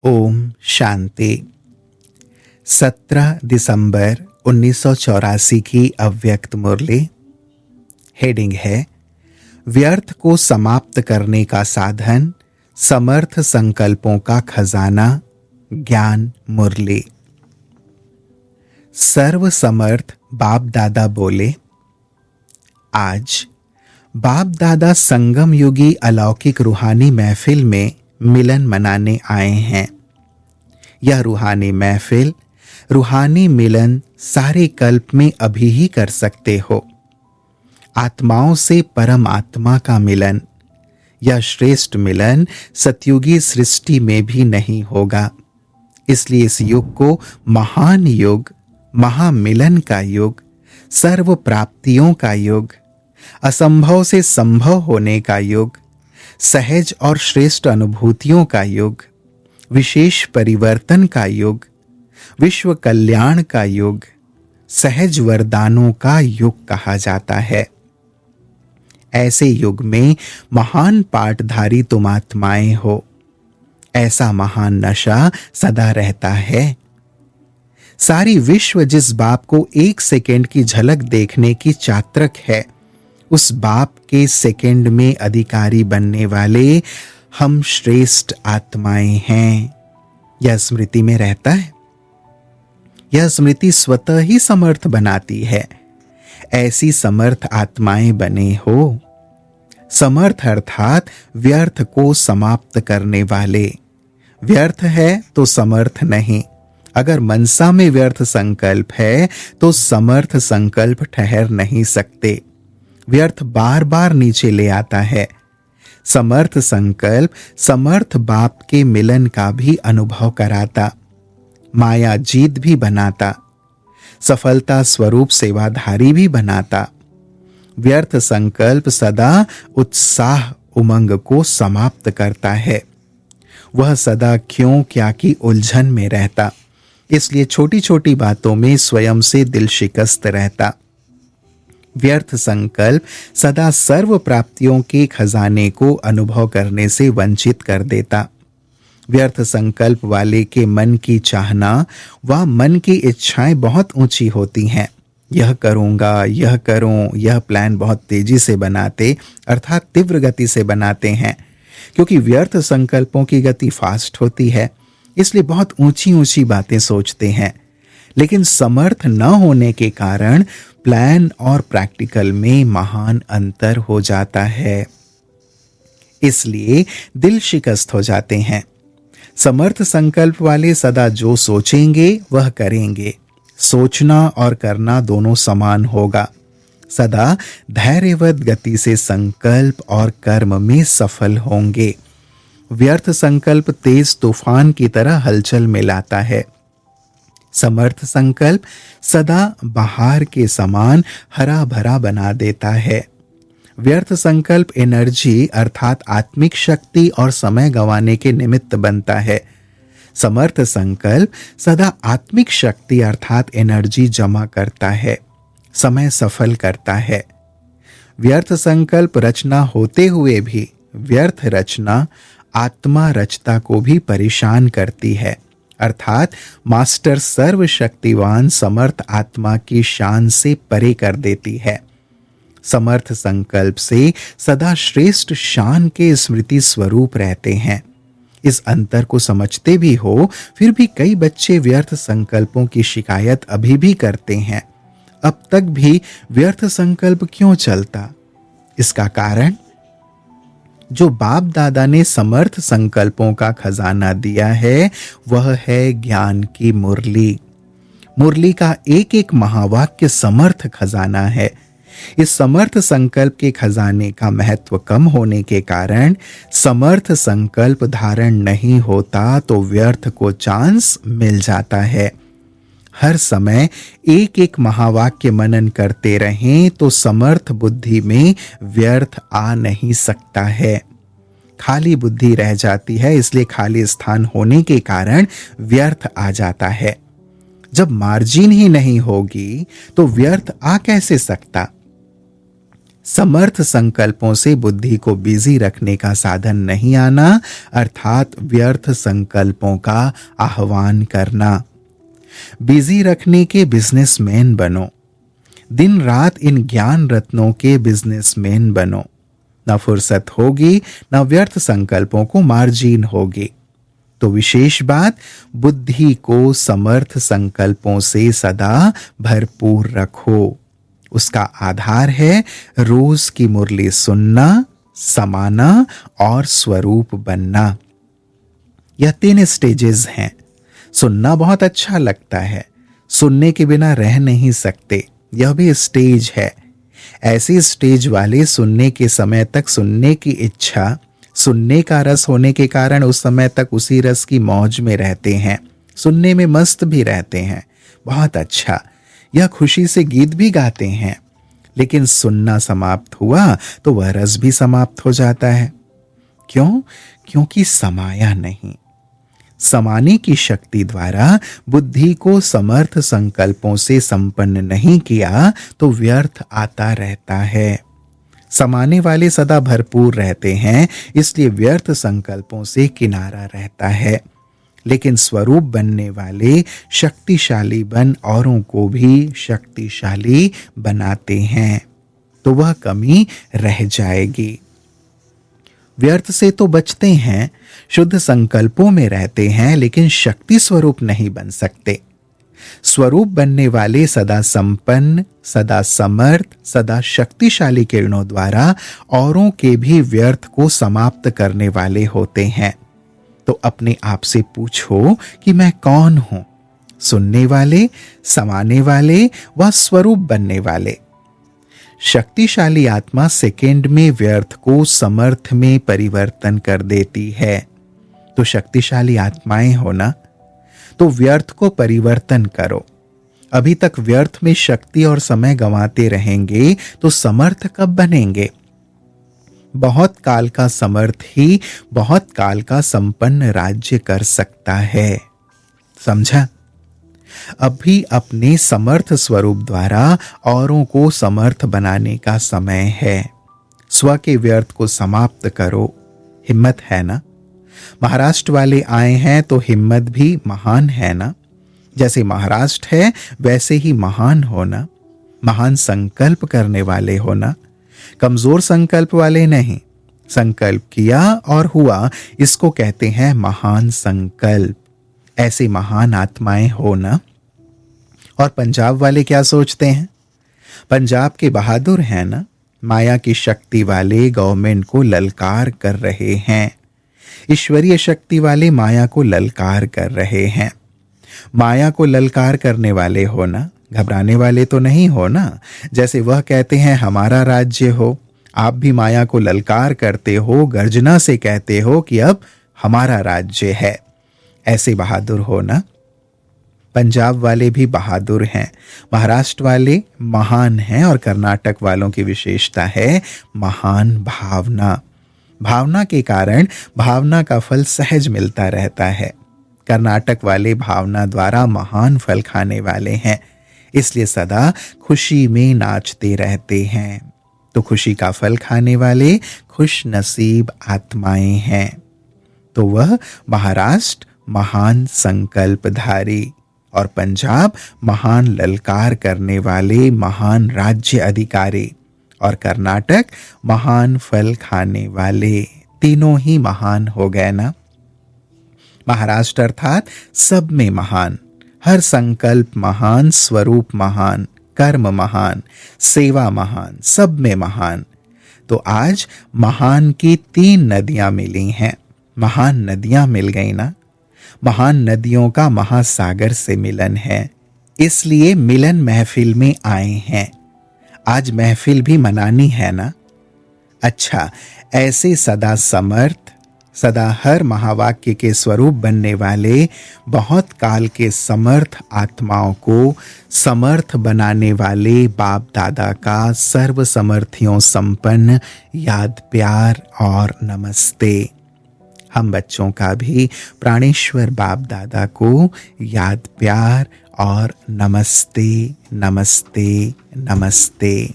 ओम शांति। 17 दिसंबर 1984 की अव्यक्त मुरली। हेडिंग है व्यर्थ को समाप्त करने का साधन, समर्थ संकल्पों का खजाना, ज्ञान मुरली। सर्व समर्थ बाप दादा बोले, आज बाप दादा संगम युगी अलौकिक रूहानी महफिल में मिलन मनाने आए हैं। यह रूहानी महफिल, रूहानी मिलन सारे कल्प में अभी ही कर सकते हो। आत्माओं से परम आत्मा का मिलन, यह श्रेष्ठ मिलन सतयुगी सृष्टि में भी नहीं होगा। इसलिए इस युग को महान युग, महामिलन का युग, सर्व प्राप्तियों का युग, असंभव से संभव होने का युग, सहज और श्रेष्ठ अनुभूतियों का युग, विशेष परिवर्तन का युग, विश्व कल्याण का युग, सहज वरदानों का युग कहा जाता है। ऐसे युग में महान पाठधारी तुम आत्माएं हो। ऐसा महान नशा सदा रहता है। सारी विश्व जिस बाप को एक सेकेंड की झलक देखने की चातक है, उस बाप के सेकंड में अधिकारी बनने वाले हम श्रेष्ठ आत्माएं हैं। यह स्मृति में रहता है। यह स्मृति स्वतः ही समर्थ बनाती है। ऐसी समर्थ आत्माएं बने हो। समर्थ अर्थात व्यर्थ को समाप्त करने वाले। व्यर्थ है तो समर्थ नहीं। अगर मनसा में व्यर्थ संकल्प है तो समर्थ संकल्प ठहर नहीं सकते। व्यर्थ बार बार नीचे ले आता है। समर्थ संकल्प समर्थ बाप के मिलन का भी अनुभव कराता, माया जीत भी बनाता, सफलता स्वरूप सेवाधारी भी बनाता। व्यर्थ संकल्प सदा उत्साह उमंग को समाप्त करता है। वह सदा क्यों क्या की उलझन में रहता, इसलिए छोटी छोटी बातों में स्वयं से दिल शिकस्त रहता। व्यर्थ संकल्प सदा सर्व प्राप्तियों के खजाने को अनुभव करने से वंचित कर देता। व्यर्थ संकल्प वाले के मन की चाहना व मन की इच्छाएं बहुत ऊंची होती हैं। यह करूंगा, यह करूं, यह प्लान बहुत तेजी से बनाते अर्थात तीव्र गति से बनाते हैं। क्योंकि व्यर्थ संकल्पों की गति फास्ट होती है, इसलिए बहुत ऊंची ऊंची बातें सोचते हैं। लेकिन समर्थ न होने के कारण प्लान और प्रैक्टिकल में महान अंतर हो जाता है। इसलिए दिल शिकस्त हो जाते हैं। समर्थ संकल्प वाले सदा जो सोचेंगे वह करेंगे। सोचना और करना दोनों समान होगा। सदा धैर्यवत गति से संकल्प और कर्म में सफल होंगे। व्यर्थ संकल्प तेज तूफान की तरह हलचल में लाता है। समर्थ संकल्प सदा बहार के समान हरा भरा बना देता है। व्यर्थ संकल्प एनर्जी अर्थात आत्मिक शक्ति और समय गंवाने के निमित्त बनता है। समर्थ संकल्प सदा आत्मिक शक्ति अर्थात एनर्जी जमा करता है, समय सफल करता है। व्यर्थ संकल्प रचना होते हुए भी व्यर्थ रचना आत्मा रचता को भी परेशान करती है। अर्थात मास्टर सर्वशक्तिवान समर्थ आत्मा की शान से परे कर देती है। समर्थ संकल्प से सदा श्रेष्ठ शान के स्मृति स्वरूप रहते हैं। इस अंतर को समझते भी हो, फिर भी कई बच्चे व्यर्थ संकल्पों की शिकायत अभी भी करते हैं। अब तक भी व्यर्थ संकल्प क्यों चलता? इसका कारण जो बाप दादा ने समर्थ संकल्पों का खजाना दिया है वह है ज्ञान की मुरली। मुरली का एक एक महावाक्य समर्थ खजाना है। इस समर्थ संकल्प के खजाने का महत्व कम होने के कारण समर्थ संकल्प धारण नहीं होता तो व्यर्थ को चांस मिल जाता है। हर समय एक एक महावाक्य मनन करते रहें तो समर्थ बुद्धि में व्यर्थ आ नहीं सकता है। खाली बुद्धि रह जाती है, इसलिए खाली स्थान होने के कारण व्यर्थ आ जाता है। जब मार्जिन ही नहीं होगी तो व्यर्थ आ कैसे सकता? समर्थ संकल्पों से बुद्धि को बिजी रखने का साधन नहीं आना, अर्थात व्यर्थ संकल्पों का आह्वान करना। बिजी रखने के बिजनेसमैन बनो, दिन रात इन ज्ञान रत्नों के बिजनेसमैन बनो। न फुर्सत होगी, न व्यर्थ संकल्पों को मार्जिन होगी। तो विशेष बात, बुद्धि को समर्थ संकल्पों से सदा भरपूर रखो। उसका आधार है रोज की मुरली सुनना, समाना और स्वरूप बनना। यह 3 स्टेजेस हैं। सुनना बहुत अच्छा लगता है, सुनने के बिना रह नहीं सकते, यह भी स्टेज है। ऐसे स्टेज वाले सुनने के समय तक सुनने की इच्छा, सुनने का रस होने के कारण उस समय तक उसी रस की मौज में रहते हैं, सुनने में मस्त भी रहते हैं। बहुत अच्छा, यह खुशी से गीत भी गाते हैं। लेकिन सुनना समाप्त हुआ तो वह रस भी समाप्त हो जाता है। क्यों? क्योंकि समाया नहीं। समाने की शक्ति द्वारा बुद्धि को समर्थ संकल्पों से संपन्न नहीं किया तो व्यर्थ आता रहता है। समाने वाले सदा भरपूर रहते हैं, इसलिए व्यर्थ संकल्पों से किनारा रहता है। लेकिन स्वरूप बनने वाले शक्तिशाली बन औरों को भी शक्तिशाली बनाते हैं, तो वह कमी रह जाएगी। व्यर्थ से तो बचते हैं, शुद्ध संकल्पों में रहते हैं, लेकिन शक्ति स्वरूप नहीं बन सकते। स्वरूप बनने वाले सदा संपन्न, सदा समर्थ, सदा शक्तिशाली किरणों द्वारा औरों के भी व्यर्थ को समाप्त करने वाले होते हैं। तो अपने आप से पूछो कि मैं कौन हूं? सुनने वाले, समाने वाले व स्वरूप बनने वाले। शक्तिशाली आत्मा सेकेंड में व्यर्थ को समर्थ में परिवर्तन कर देती है। तो शक्तिशाली आत्माएं हो ना, तो व्यर्थ को परिवर्तन करो। अभी तक व्यर्थ में शक्ति और समय गंवाते रहेंगे तो समर्थ कब बनेंगे? बहुत काल का समर्थ ही बहुत काल का संपन्न राज्य कर सकता है। समझा? अभी अपने समर्थ स्वरूप द्वारा औरों को समर्थ बनाने का समय है। स्व के व्यर्थ को समाप्त करो। हिम्मत है ना? महाराष्ट्र वाले आए हैं तो हिम्मत भी महान है ना? जैसे महाराष्ट्र है वैसे ही महान होना, महान संकल्प करने वाले होना, कमजोर संकल्प वाले नहीं। संकल्प किया और हुआ, इसको कहते हैं महान संकल्प। ऐसे महान आत्माएं हो ना। और पंजाब वाले क्या सोचते हैं? पंजाब के बहादुर हैं ना, माया की शक्ति वाले गवर्नमेंट को ललकार कर रहे हैं। ईश्वरीय शक्ति वाले माया को ललकार कर रहे हैं। माया को ललकार करने वाले हो ना, घबराने वाले तो नहीं हो ना। जैसे वह कहते हैं हमारा राज्य हो, आप भी माया को ललकार करते हो, गर्जना से कहते हो कि अब हमारा राज्य है। ऐसे बहादुर हो ना। पंजाब वाले भी बहादुर हैं, महाराष्ट्र वाले महान हैं और कर्नाटक वालों की विशेषता है महान भावना। भावना के कारण भावना का फल सहज मिलता रहता है। कर्नाटक वाले भावना द्वारा महान फल खाने वाले हैं, इसलिए सदा खुशी में नाचते रहते हैं। तो खुशी का फल खाने वाले खुश नसीब आत्माएं हैं। तो वह महाराष्ट्र महान संकल्पधारी और पंजाब महान ललकार करने वाले महान राज्य अधिकारी और कर्नाटक महान फल खाने वाले। तीनों ही महान हो गए ना। महाराष्ट्र अर्थात सब में महान, हर संकल्प महान, स्वरूप महान, कर्म महान, सेवा महान, सब में महान। तो आज महान की 3 नदियां मिली हैं। महान नदियां मिल गई ना। महान नदियों का महासागर से मिलन है, इसलिए मिलन महफिल में आए हैं। आज महफिल भी मनानी है ना। अच्छा, ऐसे सदा समर्थ, सदा हर महावाक्य के स्वरूप बनने वाले बहुत काल के समर्थ आत्माओं को समर्थ बनाने वाले बाप दादा का सर्व समर्थियों संपन्न याद प्यार और नमस्ते। हम बच्चों का भी प्राणेश्वर बाप दादा को याद प्यार और नमस्ते नमस्ते नमस्ते।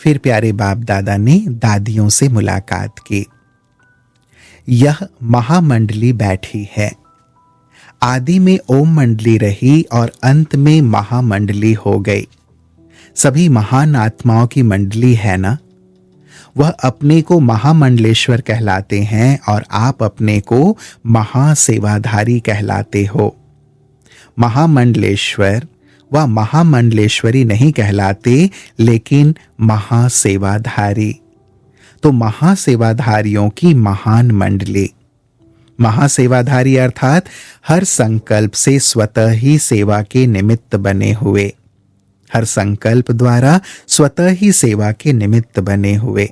फिर प्यारे बाप दादा ने दादियों से मुलाकात की। यह महामंडली बैठी है। आदि में ओम मंडली रही और अंत में महामंडली हो गई। सभी महान आत्माओं की मंडली है ना। वह अपने को महामंडलेश्वर कहलाते हैं और आप अपने को महासेवाधारी कहलाते हो। महामंडलेश्वर व महामंडलेश्वरी नहीं कहलाते, लेकिन महासेवाधारी। तो महासेवाधारियों की महान मंडली। महासेवाधारी अर्थात हर संकल्प से स्वतः ही सेवा के निमित्त बने हुए। हर संकल्प द्वारा स्वतः ही सेवा के निमित्त बने हुए।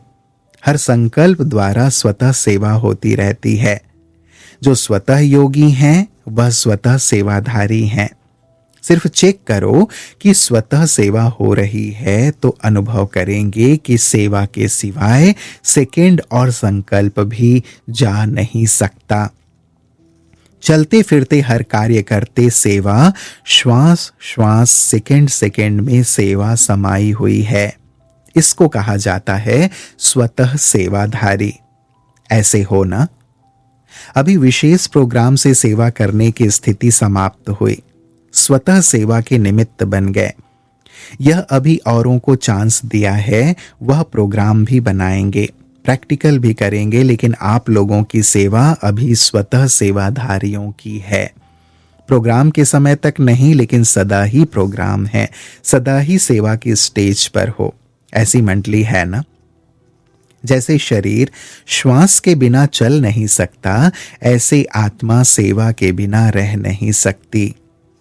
हर संकल्प द्वारा स्वतः सेवा होती रहती है। जो स्वतः योगी हैं वह स्वतः सेवाधारी हैं। सिर्फ चेक करो कि स्वतः सेवा हो रही है तो अनुभव करेंगे कि सेवा के सिवाय सेकंड और संकल्प भी जा नहीं सकता। चलते फिरते हर कार्य करते सेवा, श्वास श्वास सेकंड सेकंड में सेवा समाई हुई है। इसको कहा जाता है स्वतः सेवाधारी। ऐसे हो ना। अभी विशेष प्रोग्राम से सेवा करने की स्थिति समाप्त हुई। स्वतः सेवा के निमित्त बन गए। यह अभी औरों को चांस दिया है, वह प्रोग्राम भी बनाएंगे, प्रैक्टिकल भी करेंगे, लेकिन आप लोगों की सेवा अभी स्वतः सेवाधारियों की है। प्रोग्राम के समय तक नहीं, लेकिन सदा ही प्रोग्राम है, सदा ही सेवा की स्टेज पर हो। ऐसी मंडली है ना। जैसे शरीर श्वास के बिना चल नहीं सकता, ऐसे आत्मा सेवा के बिना रह नहीं सकती।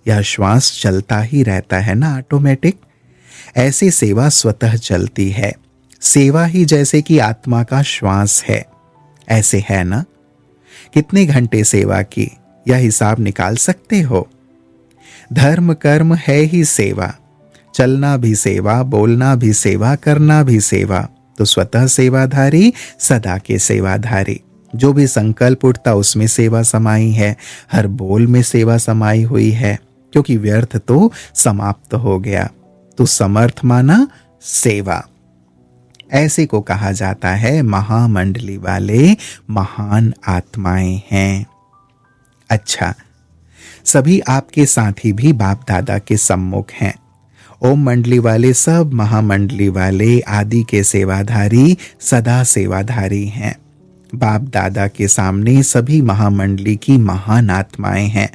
यह श्वास चलता ही रहता है ना ऑटोमेटिक। ऐसी सेवा स्वतः चलती है। सेवा ही जैसे कि आत्मा का श्वास है। ऐसे है ना। कितने घंटे सेवा की, यह हिसाब निकाल सकते हो। धर्म कर्म है ही सेवा। चलना भी सेवा, बोलना भी सेवा, करना भी सेवा। तो स्वतः सेवाधारी, सदा के सेवाधारी। जो भी संकल्प उठता उसमें सेवा समाई है। हर बोल में सेवा समाई हुई है, क्योंकि व्यर्थ तो समाप्त हो गया। तो समर्थ माना सेवा। ऐसे को कहा जाता है महामंडली वाले महान आत्माएं हैं। अच्छा, सभी आपके साथी भी बाप दादा के सम्मुख हैं। ओम मंडली वाले सब महामंडली वाले आदि के सेवाधारी, सदा सेवाधारी हैं। बाप दादा के सामने सभी महामंडली की महान आत्माएं हैं।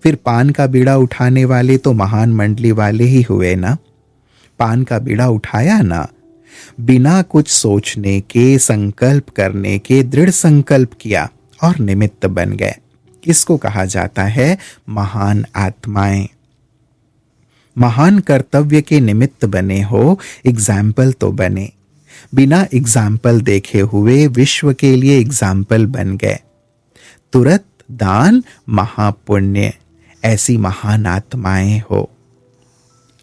फिर पान का बीड़ा उठाने वाले तो महान मंडली वाले ही हुए ना। पान का बीड़ा उठाया ना, बिना कुछ सोचने के, संकल्प करने के दृढ़ संकल्प किया और निमित्त बन गए। इसको कहा जाता है महान आत्माएं। महान कर्तव्य के निमित्त बने हो, एग्जाम्पल तो बने। बिना एग्जाम्पल देखे हुए विश्व के लिए एग्जाम्पल बन गए। तुरंत दान महापुण्य। ऐसी महान आत्माएं हो।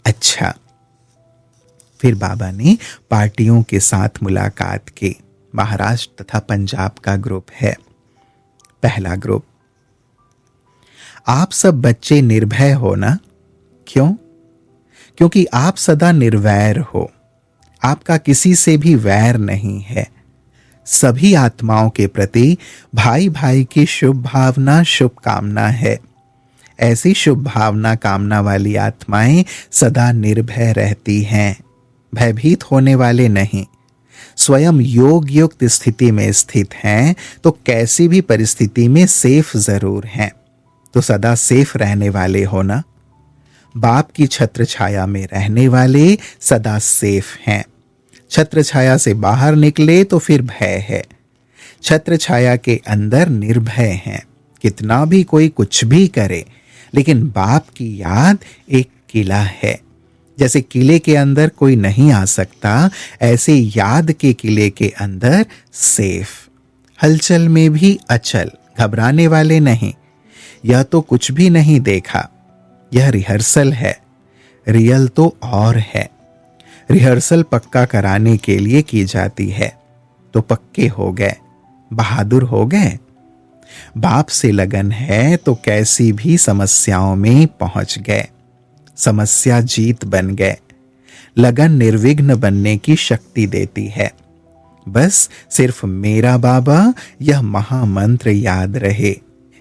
अच्छा, फिर बाबा ने पार्टियों के साथ मुलाकात की। महाराष्ट्र तथा पंजाब का ग्रुप है। पहला ग्रुप, आप सब बच्चे निर्भय हो ना। क्यों? क्योंकि आप सदा निर्वैर हो। आपका किसी से भी वैर नहीं है। सभी आत्माओं के प्रति भाई भाई की शुभ भावना, शुभकामना है। ऐसी शुभ भावना कामना वाली आत्माएं सदा निर्भय रहती हैं, भयभीत होने वाले नहीं। स्वयं योग युक्त स्थिति में स्थित हैं, तो कैसी भी परिस्थिति में सेफ जरूर हैं। तो सदा सेफ रहने वाले हो ना। बाप की छत्र छाया में रहने वाले सदा सेफ हैं। छत्र छाया से बाहर निकले तो फिर भय है। छत्र छाया के अंदर निर्भय हैं। कितना भी कोई कुछ भी करे, लेकिन बाप की याद एक किला है। जैसे किले के अंदर कोई नहीं आ सकता, ऐसे याद के किले के अंदर सेफ। हलचल में भी अचल, घबराने वाले नहीं। यह तो कुछ भी नहीं देखा, यह रिहर्सल है। रियल तो और है। रिहर्सल पक्का कराने के लिए की जाती है। तो पक्के हो गए, बहादुर हो गए। बाप से लगन है तो कैसी भी समस्याओं में पहुंच गए। समस्या जीत बन गए। लगन निर्विघ्न बनने की शक्ति देती है। बस सिर्फ मेरा बाबा यह महामंत्र याद रहे,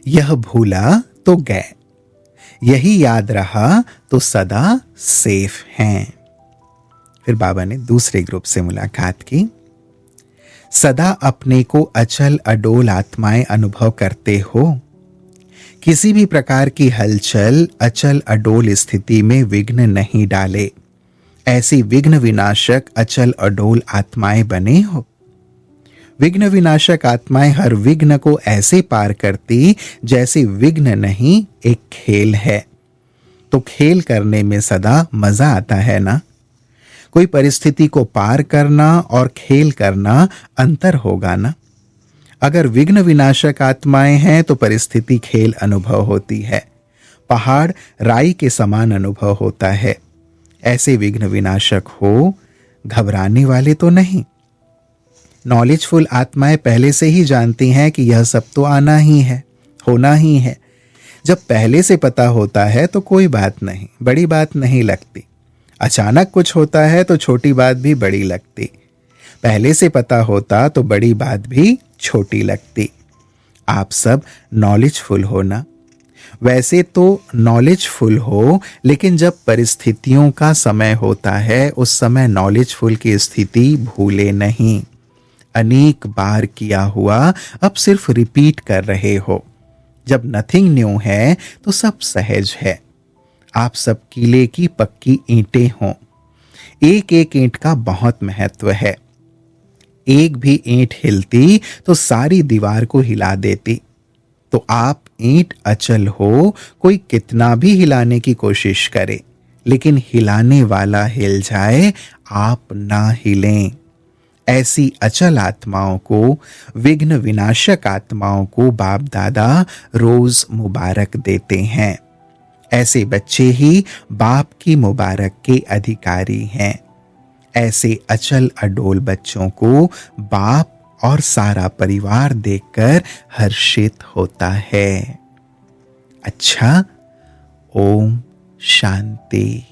यह भूला तो गए, यही याद रहा तो सदा सेफ हैं। फिर बाबा ने दूसरे ग्रुप से मुलाकात की। सदा अपने को अचल अडोल आत्माएं अनुभव करते हो। किसी भी प्रकार की हलचल अचल अडोल स्थिति में विघ्न नहीं डाले। ऐसी विघ्न विनाशक अचल अडोल आत्माएं बने हो। विघ्न विनाशक आत्माएं हर विघ्न को ऐसे पार करती जैसे विघ्न नहीं एक खेल है। तो खेल करने में सदा मजा आता है ना। कोई परिस्थिति को पार करना और खेल करना अंतर होगा ना। अगर विघ्न विनाशक आत्माएं हैं तो परिस्थिति खेल अनुभव होती है, पहाड़ राई के समान अनुभव होता है। ऐसे विघ्न विनाशक हो, घबराने वाले तो नहीं। नॉलेजफुल आत्माएं पहले से ही जानती हैं कि यह सब तो आना ही है, होना ही है। जब पहले से पता होता है तो कोई बात नहीं, बड़ी बात नहीं लगती। अचानक कुछ होता है तो छोटी बात भी बड़ी लगती। पहले से पता होता तो बड़ी बात भी छोटी लगती। आप सब नॉलेजफुल हो ना। वैसे तो नॉलेजफुल हो, लेकिन जब परिस्थितियों का समय होता है उस समय नॉलेजफुल की स्थिति भूले नहीं। अनेक बार किया हुआ अब सिर्फ रिपीट कर रहे हो। जब नथिंग न्यू है तो सब सहज है। आप सब किले की पक्की ईंटें हों। एक एक ईंट का बहुत महत्व है। एक भी ईंट हिलती तो सारी दीवार को हिला देती। तो आप ईंट अचल हो, कोई कितना भी हिलाने की कोशिश करे, लेकिन हिलाने वाला हिल जाए, आप ना हिलें। ऐसी अचल आत्माओं को, विघ्न विनाशक आत्माओं को बाप दादा रोज मुबारक देते हैं। ऐसे बच्चे ही बाप की मुबारक के अधिकारी हैं। ऐसे अचल अडोल बच्चों को बाप और सारा परिवार देखकर हर्षित होता है। अच्छा, ओम शांति।